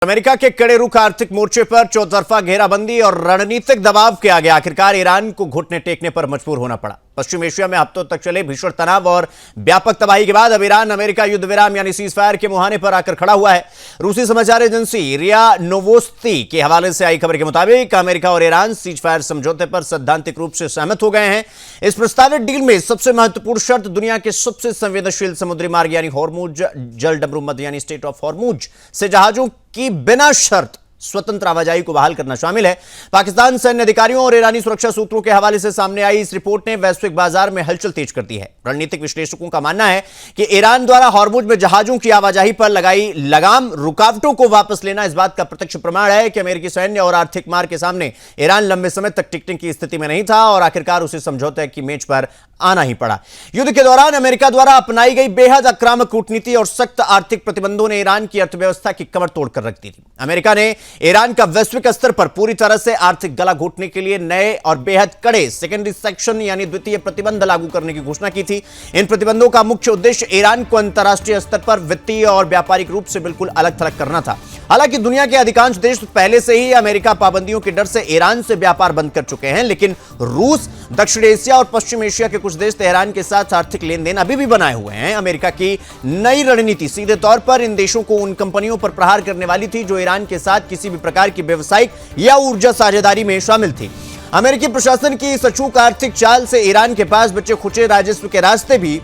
America के कड़े रुख आर्थिक मोर्चे पर चौतरफा घेराबंदी और रणनीतिक दबाव के आगे आखिरकार ईरान को घुटने टेकने पर मजबूर होना पड़ा। पश्चिम एशिया में हफ्तों तक चले भीषण तनाव और व्यापक तबाही के बाद अब ईरान अमेरिका युद्ध विराम यानी सीजफायर के मुहाने पर आकर खड़ा हुआ है। रूसी समाचार एजेंसी रिया नोवोस्ती के हवाले से आई खबर के मुताबिक अमेरिका और ईरान सीजफायर समझौते पर सैद्धांतिक रूप से सहमत हो गए हैं। इस प्रस्तावित डील में सबसे महत्वपूर्ण शर्त दुनिया के सबसे संवेदनशील समुद्री मार्ग यानी हॉर्मुज जल डमरूमध्य यानी स्टेट ऑफ हॉर्मुज से जहाजों की बिना शर्त स्वतंत्र आवाजाही को बहाल करना शामिल है। पाकिस्तान सैन्य अधिकारियों और ईरानी सुरक्षा सूत्रों के हवाले से सामने आई इस रिपोर्ट ने वैश्विक बाजार में हलचल तेज कर दी है। रणनीतिक विश्लेषकों का मानना है कि ईरान द्वारा हॉर्मुज में जहाजों की आवाजाही पर लगाई लगाम रुकावटों को वापस लेना इस बात का प्रत्यक्ष प्रमाण है कि अमेरिकी सैन्य और आर्थिक मार के सामने ईरान लंबे समय तक टिकने की स्थिति में नहीं था और आखिरकार उसे समझौते की मेज पर आना ही पड़ा। युद्ध के दौरान अमेरिका द्वारा अपनाई गई बेहद आक्रामक कूटनीति और सख्त आर्थिक प्रतिबंधों ने ईरान की अर्थव्यवस्था की कमर तोड़ कर रख दी थी। अमेरिका ने ईरान का वैश्विक स्तर पर पूरी तरह से आर्थिक गला घोटने के लिए नए और बेहद कड़े सेकेंडरी सेक्शन यानी द्वितीय प्रतिबंध लागू करने की घोषणा की थी। इन प्रतिबंधों का मुख्य उद्देश्य ईरान को अंतर्राष्ट्रीय स्तर पर वित्तीय और व्यापारिक रूप से बिल्कुल अलग थलग करना था। हालांकि दुनिया के अधिकांश देश पहले से ही अमेरिका पाबंदियों के डर से ईरान से व्यापार बंद कर चुके हैं, लेकिन रूस, दक्षिण एशिया और पश्चिम एशिया के कुछ देश तेहरान के साथ आर्थिक लेन देन अभी भी बनाए हुए हैं। अमेरिका की नई रणनीति सीधे तौर पर इन देशों को उन कंपनियों पर प्रहार करने वाली थी जो ईरान के साथ किसी भी प्रकार की व्यावसायिक या ऊर्जा साझेदारी में शामिल थी। अमेरिकी प्रशासन की इस अचूक आर्थिक चाल से ईरान के पास बचे खुचे राजस्व के रास्ते भी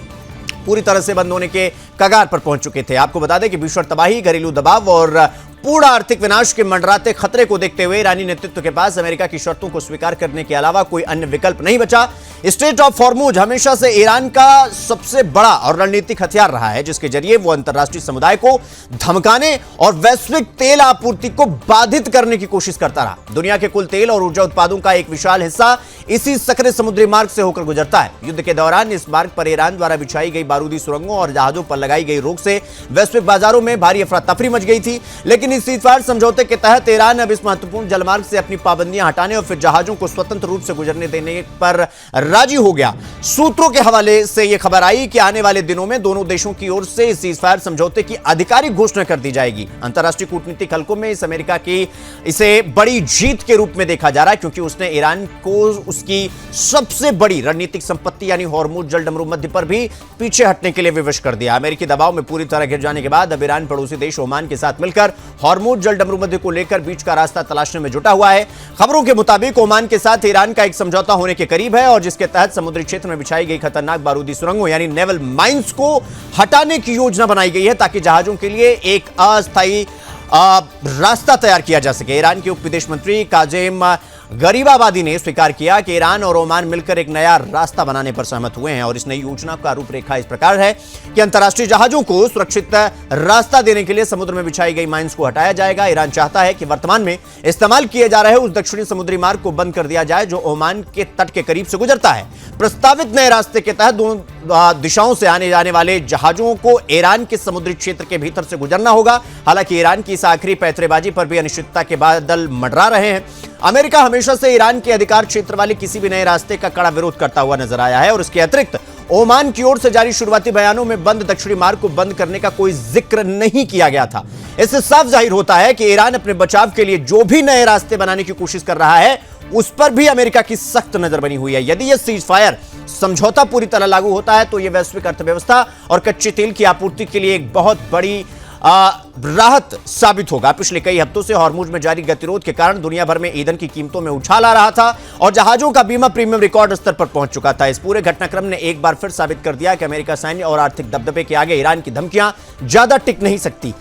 पूरी तरह से बंद होने के कगार पर पहुंच चुके थे। आपको बता दें कि भीषण तबाही, घरेलू दबाव और पूर्ण आर्थिक विनाश के मंडराते खतरे को देखते हुए ईरानी नेतृत्व के पास अमेरिका की शर्तों को स्वीकार करने के अलावा कोई अन्य विकल्प नहीं बचा। स्टेट ऑफ हॉर्मुज हमेशा से ईरान का सबसे बड़ा और रणनीतिक हथियार रहा है, जिसके जरिए वो अंतर्राष्ट्रीय समुदाय को धमकाने और वैश्विक तेल आपूर्ति को बाधित करने की कोशिश करता रहा। दुनिया के कुल तेल और ऊर्जा उत्पादों का एक विशाल हिस्सा इसी सकरे समुद्री मार्ग से होकर गुजरता है। युद्ध के दौरान इस मार्ग पर ईरान द्वारा बिछाई गई बारूदी सुरंगों और जहाजों पर लगाई गई रोक से वैश्विक बाजारों में भारी अफरा तफरी मच गई थी। लेकिन इस सीजफायर समझौते के तहत ईरान अब इस महत्वपूर्ण जलमार्ग से अपनी पाबंदियां हटाने और फिर जहाजों को स्वतंत्र रूप से गुजरने देने पर राजी हो गया। सूत्रों के हवाले से यह खबर आई कि आने वाले दिनों में दोनों देशों की ओर से इस सीजफायर समझौते की आधिकारिक घोषणा कर दी जाएगी। अंतर्राष्ट्रीय कूटनीतिक हलकों में इस अमेरिका की इसे बड़ी जीत के रूप में देखा जा रहा है, क्योंकि उसने ईरान को उसकी सबसे बड़ी रणनीतिक संपत्ति यानी हॉर्मुज जल डमरूमध्य पर भी पीछे हटने के लिए विवश कर दिया। अमेरिकी दबाव में पूरी तरह घिर जाने के बाद अब ईरान पड़ोसी देश ओमान के साथ मिलकर हॉर्मुज जल डमरूमध्य को लेकर बीच का रास्ता तलाशने में जुटा हुआ है। खबरों के मुताबिक ओमान के साथ ईरान का एक समझौता होने के करीब है और जिसके तहत समुद्री क्षेत्र में बिछाई गई खतरनाक बारूदी सुरंगों यानी नेवल माइंस को हटाने की योजना बनाई गई है, ताकि जहाजों के लिए एक अस्थायी रास्ता तैयार किया जा सके। ईरान के उप विदेश मंत्री काजेम गरीबाबादी ने स्वीकार किया कि ईरान और ओमान मिलकर एक नया रास्ता बनाने पर सहमत हुए हैं और इस नई योजना का रूपरेखा इस प्रकार है कि अंतर्राष्ट्रीय जहाजों को सुरक्षित रास्ता देने के लिए समुद्र में बिछाई गई माइंस को हटाया जाएगा। ईरान चाहता है कि वर्तमान में इस्तेमाल किए जा रहे उस दक्षिणी समुद्री मार्ग को बंद कर दिया जाए जो ओमान के तट के करीब से गुजरता है। प्रस्तावित नए रास्ते के तहत दोनों दिशाओं से आने जाने वाले जहाजों को ईरान के समुद्री क्षेत्र के भीतर से गुजरना होगा। हालांकि ईरान की इस आखिरी पैंतरेबाजी पर भी अनिश्चितता के बादल मंडरा रहे हैं। अमेरिका हमेशा से ईरान के अधिकार क्षेत्र वाले किसी भी नए रास्ते का कड़ा विरोध करता हुआ नजर आया है और इसके अतिरिक्त ओमान की ओर से जारी शुरुआती बयानों में बंद दक्षिणी मार्ग को बंद करने का कोई जिक्र नहीं किया गया था। इससे साफ जाहिर होता है कि ईरान अपने बचाव के लिए जो भी नए रास्ते बनाने की कोशिश कर रहा है उस पर भी अमेरिका की सख्त नजर बनी हुई है। यदि यह सीजफायर समझौता पूरी तरह लागू होता है तो यह वैश्विक अर्थव्यवस्था और कच्चे तेल की आपूर्ति के लिए एक बहुत बड़ी राहत साबित होगा। पिछले कई हफ्तों से हॉर्मुज में जारी गतिरोध के कारण दुनिया भर में ईंधन की कीमतों में उछाल आ रहा था और जहाजों का बीमा प्रीमियम रिकॉर्ड स्तर पर पहुंच चुका था। इस पूरे घटनाक्रम ने एक बार फिर साबित कर दिया कि अमेरिका सैन्य और आर्थिक दबदबे के आगे ईरान की धमकियां ज्यादा टिक नहीं सकती।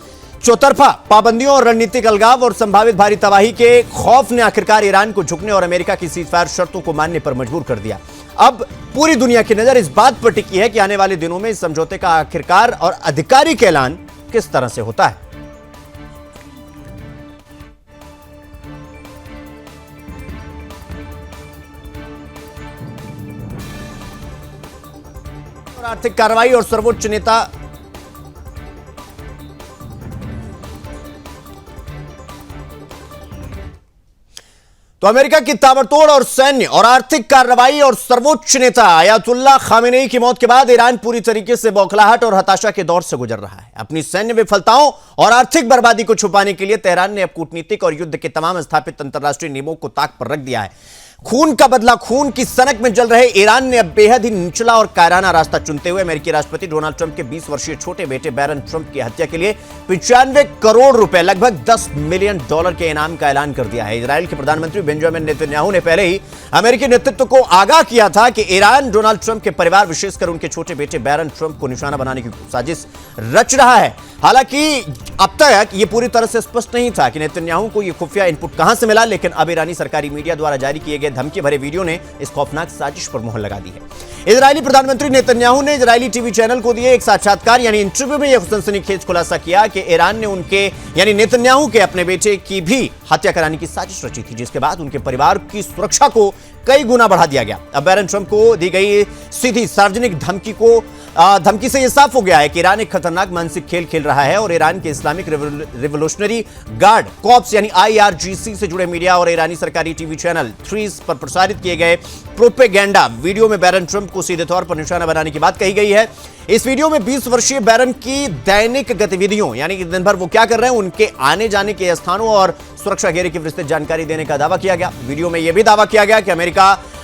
चौतरफा पाबंदियों और रणनीतिक अलगाव और संभावित भारी तबाही के खौफ ने आखिरकार ईरान को झुकने और अमेरिका की सीजफायर शर्तों को मानने पर मजबूर कर दिया। अब पूरी दुनिया की नजर इस बात पर टिकी है कि आने वाले दिनों में इस समझौते का आखिरकार और आधिकारिक ऐलान किस तरह से होता है। आर्थिक कार्रवाई और सर्वोच्च नेता तो अमेरिका की ताबड़तोड़ और सैन्य और आर्थिक कार्रवाई और सर्वोच्च नेता अयातुल्लाह खामेनेई की मौत के बाद ईरान पूरी तरीके से बौखलाहट और हताशा के दौर से गुजर रहा है। अपनी सैन्य विफलताओं और आर्थिक बर्बादी को छुपाने के लिए तेहरान ने अब कूटनीतिक और युद्ध के तमाम स्थापित अंतर्राष्ट्रीय नियमों को ताक पर रख दिया है। खून का बदला खून की सनक में जल रहे ईरान ने अब बेहद ही निचला और कायराना रास्ता चुनते हुए अमेरिकी राष्ट्रपति डोनाल्ड ट्रंप के 20 वर्षीय छोटे बेटे बैरन ट्रंप की हत्या के लिए 95 करोड़ रुपए लगभग $10 मिलियन के इनाम का ऐलान कर दिया है। इजराइल के प्रधानमंत्री बेंजामिन नेतन्याहू ने पहले ही अमेरिकी नेतृत्व को आगाह किया था कि ईरान डोनाल्ड ट्रंप के परिवार, विशेषकर उनके छोटे बेटे बैरन ट्रंप को निशाना बनाने की साजिश रच रहा है। हालांकि अब तक यह पूरी तरह से स्पष्ट नहीं था कि नेतन्याहू को यह खुफिया इनपुट कहां से मिला, लेकिन अब ईरानी सरकारी मीडिया द्वारा जारी किए गए धमकी भरे वीडियो ने इस खौफनाक साजिश पर मुहर लगा दी है। इजरायली प्रधानमंत्री नेतन्याहू ने इजरायली टीवी चैनल को दिए एक साक्षात्कार यानी इंटरव्यू में यह सनसनीखेज खुलासा किया कि ईरान ने उनके यानी नेतन्याहू के अपने बेटे की भी हत्या कराने की साजिश रची थी, जिसके बाद उनके परिवार की सुरक्षा को कई गुना बढ़ा दिया गया। अब बैरन ट्रंप को दी गई सीधी सार्वजनिक धमकी से यह साफ हो गया है कि ईरान एक खतरनाक मानसिक खेल खेल रहा है और ईरान के इस्लामिक रिवोल्यूशनरी गार्ड कॉर्प्स यानी IRGC से जुड़े मीडिया और ईरानी सरकारी टीवी चैनल 3 पर प्रसारित किए गए प्रोपेगेंडा वीडियो में बैरन ट्रंप को सीधे तौर पर निशाना बनाने की बात कही गई है। इस वीडियो में 20 वर्षीय बैरन की दैनिक गतिविधियों यानी कि दिन भर वो क्या कर रहे हैं, उनके आने जाने के स्थानों और सुरक्षा घेरे की विस्तृत जानकारी देने का दावा किया गया। वीडियो में यह भी दावा किया गया कि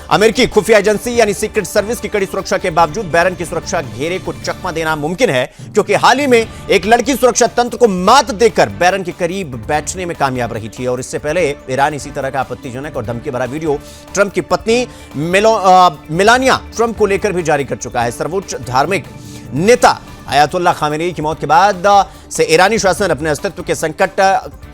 अमेरिकी खुफिया एजेंसी यानी सीक्रेट सर्विस की कड़ी सुरक्षा के बावजूद बैरन की सुरक्षा घेरे को चकमा देना मुमकिन है, क्योंकि हाल ही में एक लड़की सुरक्षा तंत्र को मात देकर बैरन के करीब बैठने में कामयाब रही थी। और इससे पहले ईरान इसी तरह का आपत्तिजनक और धमकी भरा वीडियो ट्रंप की पत्नी मेलानिया ट्रंप को लेकर भी जारी कर चुका है। सर्वोच्च धार्मिक नेता अयातुल्लाह खामेनेई की मौत के बाद से ईरानी शासन अपने अस्तित्व के संकट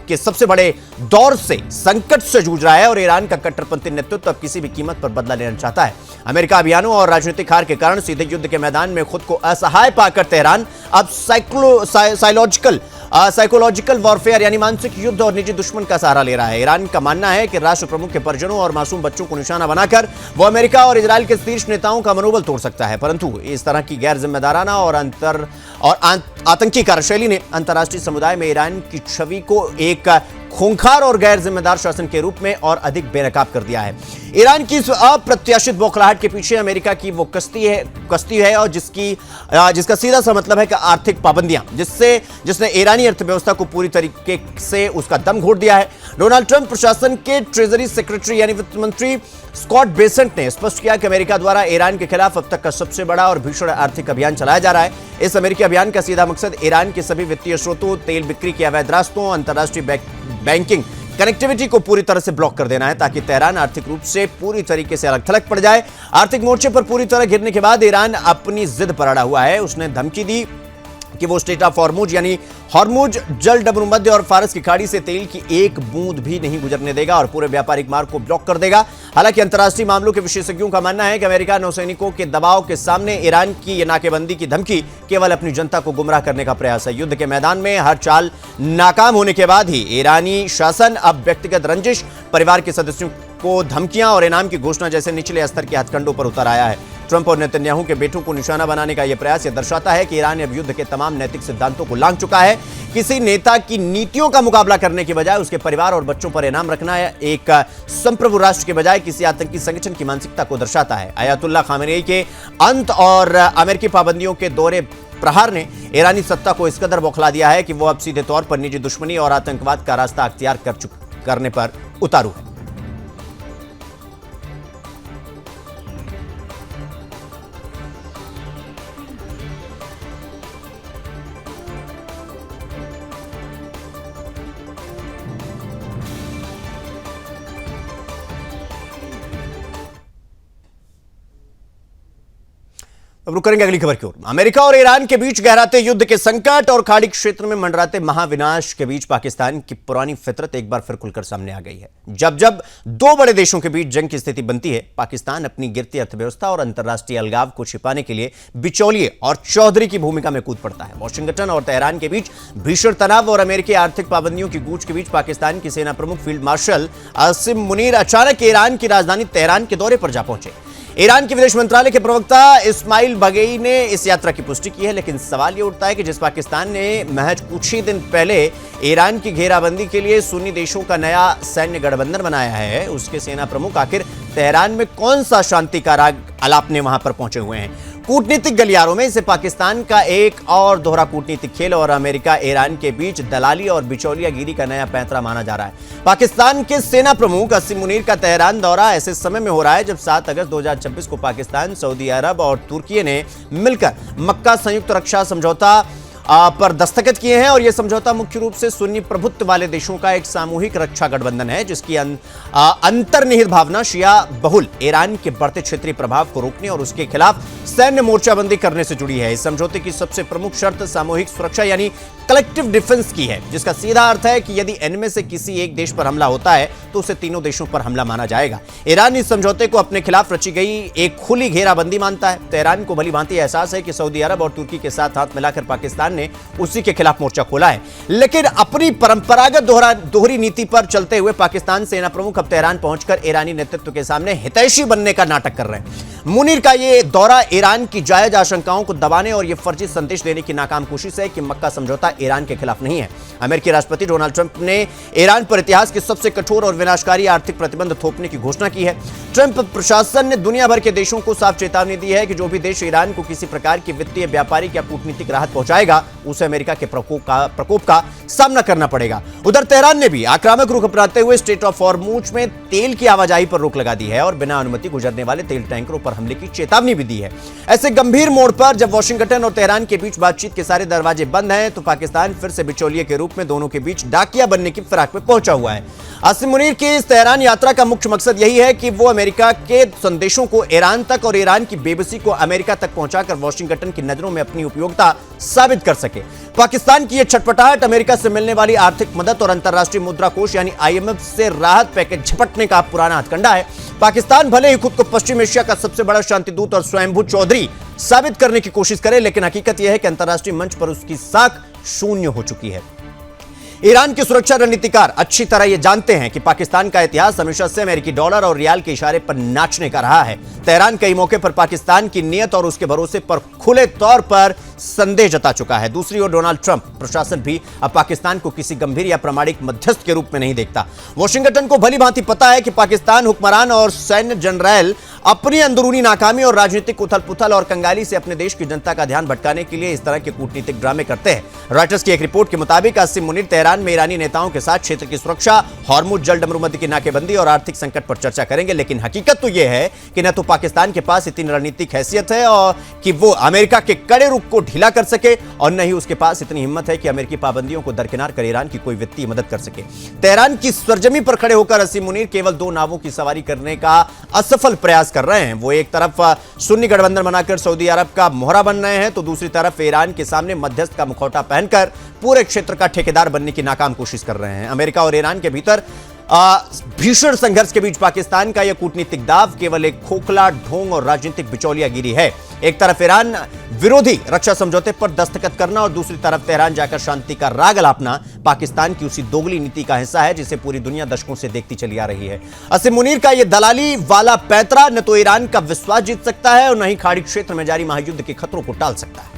के सबसे बड़े दौर से संकट से जूझ रहा है और ईरान का कट्टरपंथी नेतृत्व अब किसी भी कीमत पर बदला लेना चाहता है। अमेरिका अभियानों और राजनीतिक हार के कारण सीधे युद्ध के मैदान में खुद को असहाय पाकर तेहरान अब साइकोलॉजिकल वॉरफेयर यानी मानसिक युद्ध और निजी दुश्मन का सहारा ले रहा है। ईरान का मानना है कि राष्ट्र प्रमुख के परिजनों और मासूम बच्चों को निशाना बनाकर वो अमेरिका और इजरायल के शीर्ष नेताओं का मनोबल तोड़ सकता है, परंतु इस तरह की गैर जिम्मेदाराना और आतंकी कार्यशैली ने अंतर्राष्ट्रीय समुदाय में ईरान की छवि को एक खूंखार और गैर जिम्मेदार शासन के रूप में और अधिक बेनकाब कर दिया है। ईरान की इस अप्रत्याशित बौखलाहट के पीछे अमेरिका की वो कश्ती है और जिसका सीधा सा मतलब है कि आर्थिक पाबंदियां, जिसने ईरानी अर्थव्यवस्था को पूरी तरीके से उसका दम घोट दिया है। डोनाल्ड ट्रंप प्रशासन के ट्रेजरी सेक्रेटरी यानी वित्त मंत्री स्कॉट बेसेंट ने स्पष्ट किया कि अमेरिका द्वारा ईरान के खिलाफ अब तक का सबसे बड़ा और भीषण आर्थिक अभियान चलाया जा रहा है। इस अमेरिकी अभियान का सीधा मकसद ईरान के सभी वित्तीय स्रोतों, तेल बिक्री के अवैध रास्तों, अंतर्राष्ट्रीय बैंकिंग कनेक्टिविटी को पूरी तरह से ब्लॉक कर देना है, ताकि तेहरान आर्थिक रूप से पूरी तरीके से अलग थलग पड़ जाए। आर्थिक मोर्चे पर पूरी तरह गिरने के बाद ईरान अपनी जिद पर अड़ा हुआ है। उसने धमकी दी कि वो स्टेट ऑफ हॉर्मुज यानी हॉर्मुज जल डब्रूमध्य और फारस की खाड़ी से तेल की एक बूंद भी नहीं गुजरने देगा और पूरे व्यापारिक मार्ग को ब्लॉक कर देगा। हालांकि अंतर्राष्ट्रीय मामलों के विशेषज्ञों का मानना है कि अमेरिका नौसैनिकों के दबाव के सामने ईरान की ये नाकेबंदी की धमकी केवल अपनी जनता को गुमराह करने का प्रयास है। युद्ध के मैदान में हर चाल नाकाम होने के बाद ही ईरानी शासन अब व्यक्तिगत रंजिश, परिवार के सदस्यों को धमकियां और इनाम की घोषणा जैसे निचले स्तर के हथकंडों पर उतर आया है। ट्रंप और नेतन्याहू के बेटों को निशाना बनाने का यह प्रयास यह दर्शाता है कि ईरान अब युद्ध के तमाम नैतिक सिद्धांतों को लांघ चुका है। किसी नेता की नीतियों का मुकाबला करने के बजाय उसके परिवार और बच्चों पर इनाम रखना एक संप्रभु राष्ट्र के बजाय किसी आतंकी संगठन की मानसिकता को दर्शाता है। अयातुल्लाह खामेनेई के अंत और अमेरिकी पाबंदियों के दौरे प्रहार ने ईरानी सत्ता को इस कदर बौखला दिया है कि वो अब सीधे तौर पर निजी दुश्मनी और आतंकवाद का रास्ता अख्तियार करने पर उतारू है। अब रुक करेंगे अगली खबर की ओर। अमेरिका और ईरान के बीच गहराते युद्ध के संकट और खाड़ी क्षेत्र में मंडराते महाविनाश के बीच पाकिस्तान की पुरानी फितरत एक बार फिर खुलकर सामने आ गई है। जब दो बड़े देशों के बीच जंग की स्थिति बनती है, पाकिस्तान अपनी गिरती अर्थव्यवस्था और अंतर्राष्ट्रीय अलगाव को छिपाने के लिए बिचौलिए और चौधरी की भूमिका में कूद पड़ता है। वॉशिंगटन और तेहरान के बीच भीषण तनाव और अमेरिकी आर्थिक पाबंदियों की गूंज के बीच पाकिस्तान की सेना प्रमुख फील्ड मार्शल आसिम मुनीर अचानक ईरान की राजधानी तेहरान के दौरे पर जा पहुंचे। ईरान के विदेश मंत्रालय के प्रवक्ता इस्माइल बगेई ने इस यात्रा की पुष्टि की है, लेकिन सवाल ये उठता है कि जिस पाकिस्तान ने महज कुछ ही दिन पहले ईरान की घेराबंदी के लिए सुन्नी देशों का नया सैन्य गठबंधन बनाया है, उसके सेना प्रमुख आखिर तेहरान में कौन सा शांति का राग अलापने वहां पर पहुंचे हुए हैं। कूटनीतिक गलियारों में इसे पाकिस्तान का एक और दोहरा कूटनीतिक खेल और अमेरिका ईरान के बीच दलाली और बिचौलियागिरी का नया पैंतरा माना जा रहा है। पाकिस्तान के सेना प्रमुख असीम मुनीर का तेहरान दौरा ऐसे समय में हो रहा है जब 7 अगस्त 2026 को पाकिस्तान, सऊदी अरब और तुर्की ने मिलकर मक्का संयुक्त रक्षा समझौता पर दस्तखत किए हैं और यह समझौता मुख्य रूप से सुन्नी प्रभुत्व वाले देशों का एक सामूहिक रक्षा गठबंधन है, जिसकी अंतर्निहित भावना शिया बहुल ईरान के बढ़ते क्षेत्रीय प्रभाव को रोकने और उसके खिलाफ सैन्य मोर्चाबंदी करने से जुड़ी है। इस समझौते की सबसे प्रमुख शर्त सामूहिक सुरक्षा यानी कलेक्टिव डिफेंस की है, जिसका सीधा अर्थ है कि यदि इनमें से किसी एक देश पर हमला होता है तो उसे तीनों देशों पर हमला माना जाएगा। ईरान इस समझौते को अपने खिलाफ रची गई एक खुली घेराबंदी मानता है। तेहरान को भली भांति एहसास है कि सऊदी अरब और तुर्की के साथ हाथ मिलाकर पाकिस्तान ने उसी के खिलाफ मोर्चा खोला है, लेकिन अपनी परंपरागत दोहरी नीति पर चलते हुए पाकिस्तान सेना प्रमुख अब तेहरान पहुंचकर ईरानी नेतृत्व के सामने हितैषी बनने का नाटक कर रहे हैं। मुनीर का यह दौरा ईरान की जायज आशंकाओं को दबाने और यह फर्जी संदेश देने की नाकाम कोशिश है कि मक्का समझौता ईरान के खिलाफ नहीं है। अमेरिकी राष्ट्रपति डोनाल्ड ट्रंप ने ईरान पर इतिहास के सबसे कठोर और विनाशकारी आर्थिक प्रतिबंध थोपने की घोषणा की है। ट्रंप प्रशासन ने दुनिया भर के देशों को साफ चेतावनी दी है कि जो भी देश ईरान को किसी प्रकार की वित्तीय, व्यापारिक या कूटनीतिक राहत पहुंचाएगा उसे अमेरिका के प्रकोप का सामना करना पड़ेगा। उधर तेहरान ने भी आक्रामक रुख अपनाते हुए स्ट्रेट ऑफ हॉर्मुज में तेल की आवाजाही पर रोक लगा दी है और बिना अनुमति गुजरने वाले तेल टैंकरों पर हमले की चेतावनी भी दी है। ऐसे गंभीर मोड़ पर जब वॉशिंगटन और तेहरान के बीच बातचीत के सारे दरवाजे बंद हैं, तो पाकिस्तान फिर से बिचौलिए के रूप में दोनों के बीच डाकिया बनने की फिराक में पहुंचा हुआ है। असीम मुनीर की इस तेहरान यात्रा का मुख्य मकसद यही है कि वो अमेरिका के संदेशों को ईरान तक और ईरान की बेबसी को अमेरिका तक पहुंचाकर वॉशिंगटन की नजरों में अपनी उपयोगिता साबित कर सके। पाकिस्तान की यह छटपटाहट अमेरिका से मिलने वाली आर्थिक मदद और अंतर्राष्ट्रीय मुद्रा कोष यानी IMF से राहत पैकेज झपटने का पूराना हथकंडा है। पाकिस्तान भले ही खुद को पश्चिम एशिया का सबसे बड़ा शांतिदूत और स्वयंभू चौधरी साबित करने की कोशिश करे, लेकिन हकीकत यह है कि अंतर्राष्ट्रीय मंच पर उसकी साख शून्य हो चुकी है। ईरान के सुरक्षा रणनीतिकार अच्छी तरह यह जानते हैं कि पाकिस्तान का इतिहास हमेशा से अमेरिकी डॉलर और रियाल के इशारे पर नाचने का रहा है। तेहरान कई मौके पर पाकिस्तान की नीयत और उसके भरोसे पर खुले तौर पर संदेह जता चुका है। दूसरी ओर डोनाल्ड ट्रंप प्रशासन भी अब पाकिस्तान को किसी गंभीर या प्रामाणिक मध्यस्थ के रूप में नहीं देखता। वॉशिंगटन को भली भांति पता है कि पाकिस्तान हुक्मरान और सैन्य जनरल अपनी अंदरूनी नाकामी और राजनीतिक उथल पुथल और कंगाली से अपने देश की जनता का ध्यान भटकाने के लिए इस तरह के कूटनीतिक ड्रामे करते हैं। रॉयटर्स की एक रिपोर्ट के मुताबिक असीम मुनीर तेहरान में ईरानी नेताओं के साथ क्षेत्र की सुरक्षा, हॉर्मुज जल डमरूमंदी की नाकेबंदी और आर्थिक संकट पर चर्चा करेंगे, लेकिन हकीकत तो यह है कि न तो पाकिस्तान के पास इतनी रणनीतिक हैसियत है और कि वो अमेरिका के कड़े रुख को ढीला कर सके और न ही उसके पास इतनी हिम्मत है कि अमेरिकी पाबंदियों को दरकिनार कर ईरान की कोई वित्तीय मदद कर सके। तेहरान की सरजमी पर खड़े होकर असीम मुनीर केवल दो नावों की सवारी करने का असफल प्रयास कर रहे हैं। वो एक तरफ सुन्नी गठबंधन बनाकर सऊदी अरब का मोहरा बन रहे हैं, तो दूसरी तरफ ईरान के सामने मध्यस्थ का मुखौटा पहनकर पूरे क्षेत्र का ठेकेदार बनने की नाकाम कोशिश कर रहे हैं। अमेरिका और ईरान के भीतर भीषण संघर्ष के बीच पाकिस्तान का यह कूटनीतिक दाव केवल एक खोखला ढोंग और राजनीतिक बिचौलियागिरी है। एक तरफ ईरान विरोधी रक्षा समझौते पर दस्तखत करना और दूसरी तरफ तेहरान जाकर शांति का राग अलापना पाकिस्तान की उसी दोगली नीति का हिस्सा है जिसे पूरी दुनिया दशकों से देखती चली आ रही है। असीम मुनीर का यह दलाली वाला पैंतरा न तो ईरान का विश्वास जीत सकता है और न ही खाड़ी क्षेत्र में जारी महायुद्ध के खतरों को टाल सकता है।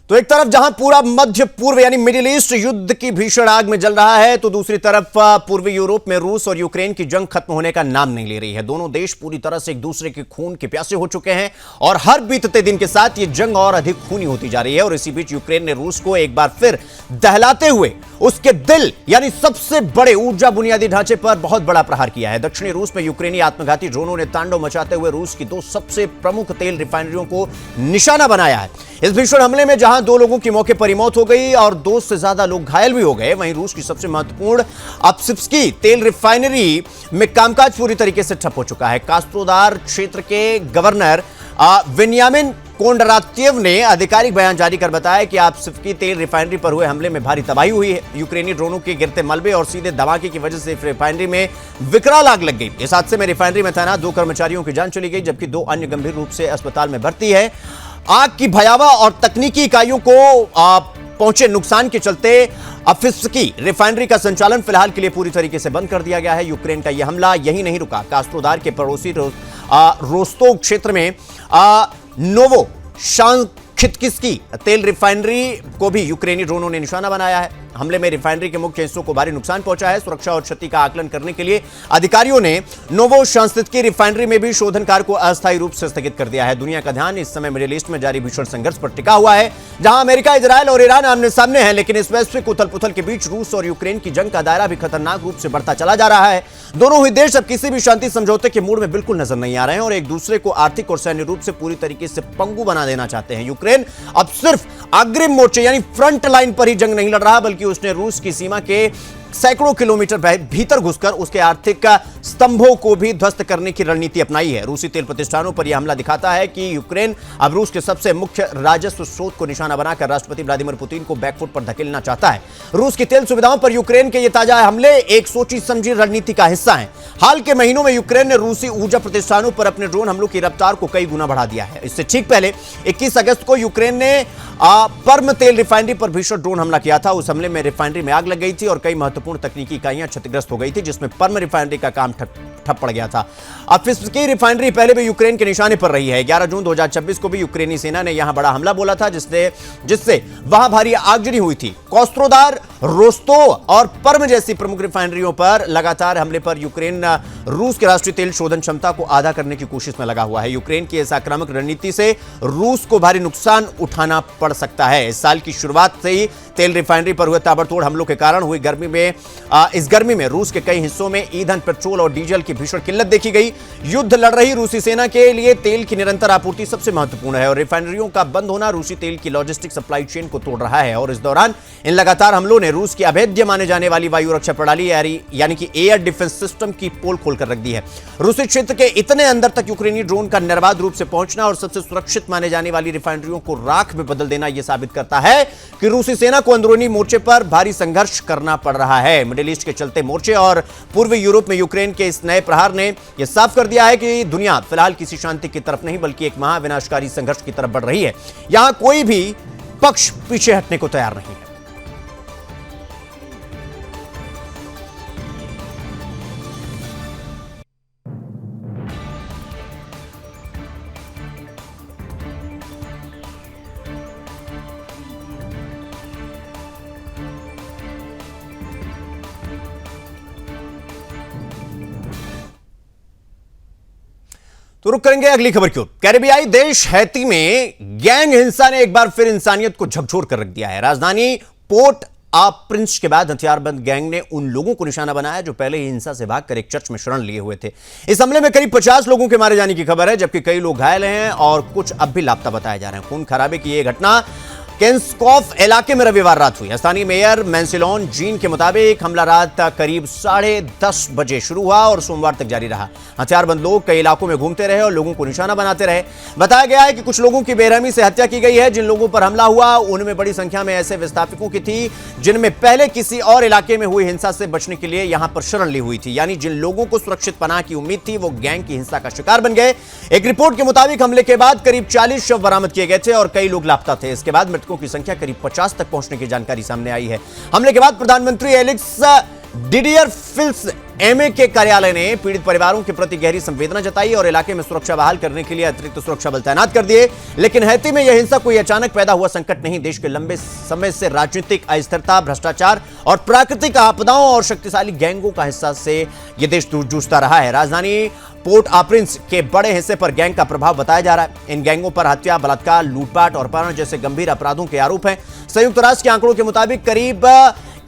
तो एक तरफ जहां पूरा मध्य पूर्व यानी मिडिल ईस्ट युद्ध की भीषण आग में जल रहा है, तो दूसरी तरफ पूर्वी यूरोप में रूस और यूक्रेन की जंग खत्म होने का नाम नहीं ले रही है। दोनों देश पूरी तरह से एक दूसरे के खून के प्यासे हो चुके हैं और हर बीतते दिन के साथ ये जंग और अधिक खूनी होती जा रही है। और इसी बीच यूक्रेन ने रूस को एक बार फिर दहलाते हुए उसके दिल यानी सबसे बड़े ऊर्जा बुनियादी ढांचे पर बहुत बड़ा प्रहार किया है। दक्षिणी रूस में यूक्रेनी आत्मघाती ड्रोनों ने तांडव मचाते हुए रूस की दो सबसे प्रमुख तेल रिफाइनरियों को निशाना बनाया है। इस भीषण हमले में जहां 2 लोगों की मौके पर ही मौत हो गई और 2 से ज्यादा लोग घायल भी हो गए, वहीं रूस की सबसे महत्वपूर्ण अपसिप्स्की तेल रिफाइनरी में कामकाज पूरी तरीके से ठप हो चुका है। कास्त्रोदार क्षेत्र के गवर्नर वेन्यामिन कोंडरात्येव ने आधिकारिक बयान जारी कर बताया कि आप्सकी तेल रिफाइनरी पर हुए हमले में भारी तबाही हुई है। यूक्रेनी ड्रोनों के गिरते मलबे और सीधे धमाके की वजह से रिफाइनरी में विकराल आग लग गई। इस हादसे में रिफाइनरी में तैनात 2 कर्मचारियों की जान चली गई, जबकि 2 अन्य गंभीर रूप से अस्पताल में भर्ती है। आग की भयावह और तकनीकी इकाइयों को पहुंचे नुकसान के चलते आप्सकी रिफाइनरी का संचालन फिलहाल के लिए पूरी तरीके से बंद कर दिया गया है। यूक्रेन का यह हमला यही नहीं रुका। कास्ट्रोदार के पड़ोसी रोस्तोव क्षेत्र में नोवो शांखित्स्की तेल रिफाइनरी को भी यूक्रेनी ड्रोनों ने निशाना बनाया है। हमले में रिफाइनरी के मुख्य हिस्सों को भारी नुकसान पहुंचा है। सुरक्षा और क्षति का आकलन करने के लिए अधिकारियों ने नोवोशांखित्स्की रिफाइनरी में भी शोधन कार्य को अस्थायी रूप से स्थगित कर दिया है। दुनिया का ध्यान इस समय मिडिल ईस्ट में जारी भीषण संघर्ष पर टिका हुआ है, जहां अमेरिका, इजरायल और ईरान आमने सामने हैं। लेकिन इस वैश्विक उथल पुथल के बीच रूस और यूक्रेन की जंग का दायरा भी खतरनाक रूप से बढ़ता चला जा रहा है। दोनों ही देश अब किसी भी शांति समझौते के मूड में बिल्कुल नजर नहीं आ रहे हैं और एक दूसरे को आर्थिक और सैन्य रूप से पूरी तरीके से पंगु बना देना चाहते हैं। यूक्रेन अब सिर्फ अग्रिम मोर्चे यानी फ्रंट लाइन पर ही जंग नहीं लड़ रहा, बल्कि उसने रूस की सीमा के सैकड़ों किलोमीटर भीतर घुसकर उसके आर्थिक स्तंभों को भी ध्वस्त करने की रणनीति अपनाई है। रूसी तेल प्रतिष्ठानों पर यह हमला दिखाता है कि यूक्रेन अब रूस के सबसे मुख्य राजस्व स्रोत को निशाना बनाकर राष्ट्रपति व्लादिमीर पुतिन को बैकफुट पर धकेलना चाहता है। रूस की तेल सुविधाओं पर यूक्रेन के ये ताजा हमले एक सोची समझी रणनीति का हिस्सा है। हाल के महीनों में यूक्रेन ने रूसी ऊर्जा प्रतिष्ठानों पर अपने ड्रोन हमलों की रफ्तार को कई गुना बढ़ा दिया है। इससे ठीक पहले 21 अगस्त को यूक्रेन ने पर्म तेल रिफाइनरी पर भीषण ड्रोन हमला किया था। उस हमले में रिफाइनरी में आग लग गई थी और कई महत्वपूर्ण तकनीकी इकाइयां क्षतिग्रस्त हो गई थी, जिसमें पर्म रिफाइनरी का काम ठप पड़ गया था। आप्सकी रिफाइनरी पहले भी यूक्रेन के निशाने पर रही है। 11 जून 2026 को भी यूक्रेनी सेना ने यहां बड़ा हमला बोला था, जिससे वहां भारी आगजनी हुई थी। कोस्त्रोदार, रोस्तोव और पर्म जैसी प्रमुख रिफाइनरियों पर लगातार हमले पर यूक्रेन रूस के राष्ट्रीय तेल शोधन क्षमता को आधा करने की कोशिश में लगा हुआ है। यूक्रेन की इस आक्रामक रणनीति से रूस को भारी नुकसान उठाना पड़ सकता है। इस साल की शुरुआत से ही तेल रिफाइनरी पर हुए ताबड़तोड़ हमलों के कारण हुई इस गर्मी में रूस के कई हिस्सों में ईंधन, पेट्रोल और डीजल की भीषण किल्लत देखी गई। युद्ध लड़ रही रूसी सेना के लिए तेल की निरंतर आपूर्ति सबसे महत्वपूर्ण है और रिफाइनरियों का बंद होना रूसी तेल की लॉजिस्टिक सप्लाई चेन को तोड़ रहा है। और इस दौरान इन लगातार हमलों ने रूस की अभेद्य माने जाने वाली वायु रक्षा प्रणाली यानी कि एयर डिफेंस सिस्टम की पोल खोलकर रख दी है। रूसी क्षेत्र के इतने अंदर तक यूक्रेनी ड्रोन का निर्बाध रूप से पहुंचना और सबसे सुरक्षित माने जाने वाली रिफाइनरियों को राख में बदल देना यह साबित करता है कि रूसी सेना को अंदरूनी मोर्चे पर भारी संघर्ष करना पड़ रहा है। मिडिल ईस्ट के चलते मोर्चे और पूर्वी यूरोप में यूक्रेन के इस नए प्रहार ने यह साफ कर दिया है कि दुनिया फिलहाल किसी शांति की तरफ नहीं, बल्कि एक महाविनाशकारी संघर्ष की तरफ बढ़ रही है। यहां कोई भी पक्ष पीछे हटने को तैयार नहीं है। तो रुक करेंगे अगली खबर की ओर। कैरेबियाई देश हैती में गैंग हिंसा ने एक बार फिर इंसानियत को झकझोर कर रख दिया है। राजधानी पोर्ट आ प्रिंस के बाद हथियारबंद गैंग ने उन लोगों को निशाना बनाया जो पहले ही हिंसा से भागकर एक चर्च में शरण लिए हुए थे। इस हमले में करीब 50 लोगों के मारे जाने की खबर है, जबकि कई लोग घायल हैं और कुछ अब भी लापता बताए जा रहे हैं। खून खराबे की यह घटना केंस्कॉफ इलाके में रविवार रात हुई। स्थानीय मेयर मैंसिलोन जीन के मुताबिक हमला रात करीब 10:30 बजे शुरू हुआ और सोमवार तक जारी रहा। हथियारबंद लोग कई इलाकों में घूमते रहे और लोगों को निशाना बनाते रहे। बताया गया है कि कुछ लोगों की बेरहमी से हत्या की गई है। जिन लोगों पर हमला हुआ उनमें बड़ी संख्या में ऐसे विस्थापितों की थी जिनमें पहले किसी और इलाके में हुई हिंसा से बचने के लिए यहां पर शरण ली हुई थी। यानी जिन लोगों को सुरक्षित पनाह की उम्मीद थी वो गैंग की हिंसा का शिकार बन गए। एक रिपोर्ट के मुताबिक हमले के बाद करीब 40 शव बरामद किए गए थे और कई लोग लापता थे। इसके बाद मृतकों की संख्या करीब 50 तक पहुंचने की जानकारी सामने आई है। हमले के बाद प्रधानमंत्री एलेक्स डिडियर फिल्स एमए के कार्यालय ने पीड़ित परिवारों के प्रति गहरी संवेदना जताई और इलाके में सुरक्षा बहाल करने के लिए अतिरिक्त सुरक्षा बल तैनात कर दिए। लेकिन हैती में यह हिंसा कोई अचानक पैदा हुआ संकट नहीं, देश के लंबे समय से राजनीतिक अस्थिरता, भ्रष्टाचार और प्राकृतिक आपदाओं और शक्तिशाली गैंगों का हिस्सा से यह देश जूझता रहा है। राजधानी पोर्ट आ प्रिंस के बड़े हिस्से पर गैंग का प्रभाव बताया जा रहा है। इन गैंगों पर हत्या, बलात्कार, लूटपाट और अपहरण जैसे गंभीर अपराधों के आरोप हैं। संयुक्त राष्ट्र के आंकड़ों के मुताबिक करीब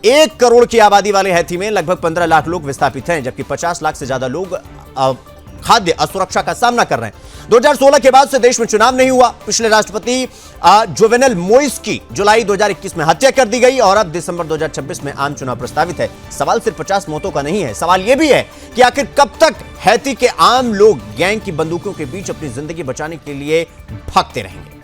1 करोड़ की आबादी वाले हैती में लगभग 15 लाख लोग विस्थापित हैं, जबकि 50 लाख से ज्यादा लोग खाद्य असुरक्षा का सामना कर रहे हैं। 2016 के बाद से देश में चुनाव नहीं हुआ। पिछले राष्ट्रपति जोवेनल मोइस की जुलाई 2021 में हत्या कर दी गई और अब दिसंबर 2026 में आम चुनाव प्रस्तावित है। सवाल सिर्फ 50 मौतों का नहीं है, सवाल यह भी है कि आखिर कब तक हैती के आम लोग गैंग की बंदूकों के बीच अपनी जिंदगी बचाने के लिए भागते रहेंगे।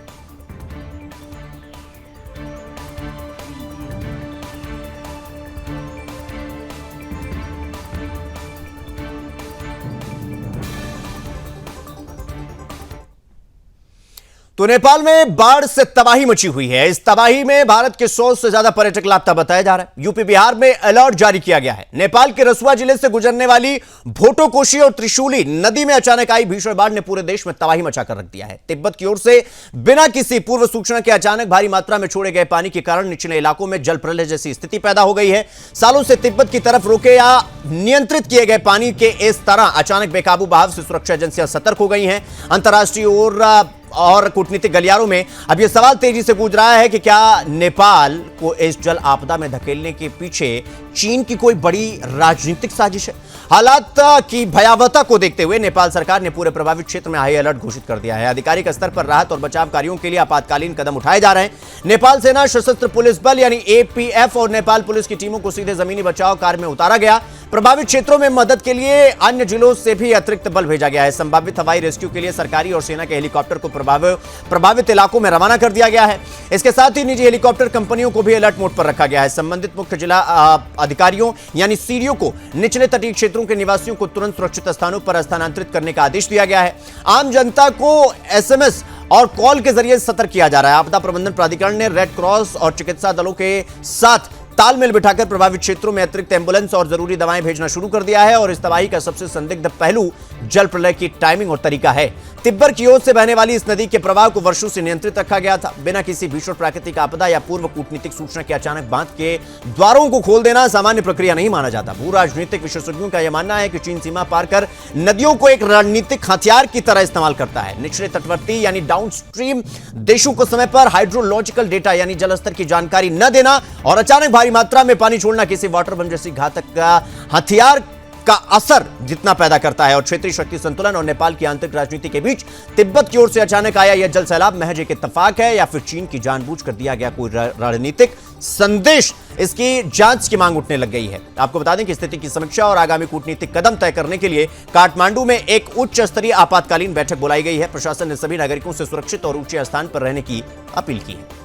तो नेपाल में बाढ़ से तबाही मची हुई है। इस तबाही में भारत के 100 से ज्यादा पर्यटक लापता बताया जा रहा है। यूपी बिहार में अलर्ट जारी किया गया है। नेपाल के रसुआ जिले से गुजरने वाली भोटोकोशी और त्रिशूली नदी में अचानक आई भीषण बाढ़ ने पूरे देश में तबाही मचाकर रख दिया है। तिब्बत की ओर से बिना किसी पूर्व सूचना के अचानक भारी मात्रा में छोड़े गए पानी के कारण निचले इलाकों में जल प्रलय जैसी स्थिति पैदा हो गई है। सालों से तिब्बत की तरफ रोके या नियंत्रित किए गए पानी के इस तरह अचानक बेकाबू बहाव से सुरक्षा एजेंसियां सतर्क हो गई हैं। अंतर्राष्ट्रीय और कूटनीतिक गलियारों में अब यह सवाल तेजी से गूंज रहा है कि क्या नेपाल को इस जल आपदा में धकेलने के पीछे चीन की कोई बड़ी राजनीतिक साजिश है। हालात की भयावहता को देखते हुए नेपाल सरकार ने पूरे प्रभावित क्षेत्र में हाई अलर्ट घोषित कर दिया है। आधिकारिक स्तर पर राहत और बचाव कार्यों के लिए आपातकालीन कदम उठाए जा रहे हैं। नेपाल सेना सशस्त्र पुलिस बल यानी एपीएफ और नेपाल पुलिस की टीमों को सीधे जमीनी बचाव कार्य में उतारा गया। प्रभावित क्षेत्रों में मदद के लिए अन्य जिलों से भी अतिरिक्त बल भेजा गया है। संभावित हवाई रेस्क्यू के लिए सरकारी और सेना के हेलीकॉप्टर को प्रभावित इलाकों में रवाना कर दिया गया है। इसके साथ ही निजी हेलीकॉप्टर कंपनियों को भी अलर्ट मोड पर रखा गया है। संबंधित मुख्य जिला अधिकारियों यानी सीडीओ को निचले तटीय क्षेत्रों के निवासियों को तुरंत सुरक्षित स्थानों पर स्थानांतरित करने का आदेश दिया गया है। आम जनता को एसएमएस और कॉल के जरिए सतर्क किया जा रहा है। आपदा प्रबंधन प्राधिकरण ने रेड क्रॉस और चिकित्सा दलों के साथ तालमेल बिठाकर प्रभावित क्षेत्रों में अतिरिक्त एम्बुलेंस और जरूरी दवाएं भेजना शुरू कर दिया है। और इस तबाही का सबसे संदिग्ध पहलू जल प्रलय की टाइमिंग और तरीका है। तिब्बर की ओर से बहने वाली इस नदी के प्रवाह को वर्षों से नियंत्रित रखा गया था। बिना किसी भीषण प्राकृतिक आपदा या पूर्व कूटनीतिक सूचना के अचानक बांध के द्वारों को खोल देना सामान्य प्रक्रिया नहीं माना जाता। भू राजनीतिक विशेषज्ञों का यह मानना है कि चीन सीमा पार कर नदियों को एक रणनीतिक हथियार की तरह इस्तेमाल करता है। निचले तटवर्ती यानी डाउनस्ट्रीम देशों को समय पर हाइड्रोलॉजिकल डेटा यानी जलस्तर की जानकारी न देना और अचानक भारी मात्रा में पानी छोड़ना किसी वाटर बम जैसी घातक हथियार का असर जितना पैदा करता है। और क्षेत्रीय शक्ति संतुलन और नेपाल की आंतरिक राजनीति के बीच तिब्बत की ओर से अचानक आया यह जल सैलाब महज एक इत्तेफाक है या फिर चीन की जानबूझकर दिया गया कोई रणनीतिक संदेश, इसकी जांच की मांग उठने लग गई है। आपको बता दें कि स्थिति की समीक्षा और आगामी कूटनीतिक कदम तय करने के लिए काठमांडू में एक उच्च स्तरीय आपातकालीन बैठक बुलाई गई है। प्रशासन ने सभी नागरिकों से सुरक्षित और ऊंचे स्थान पर रहने की अपील की है।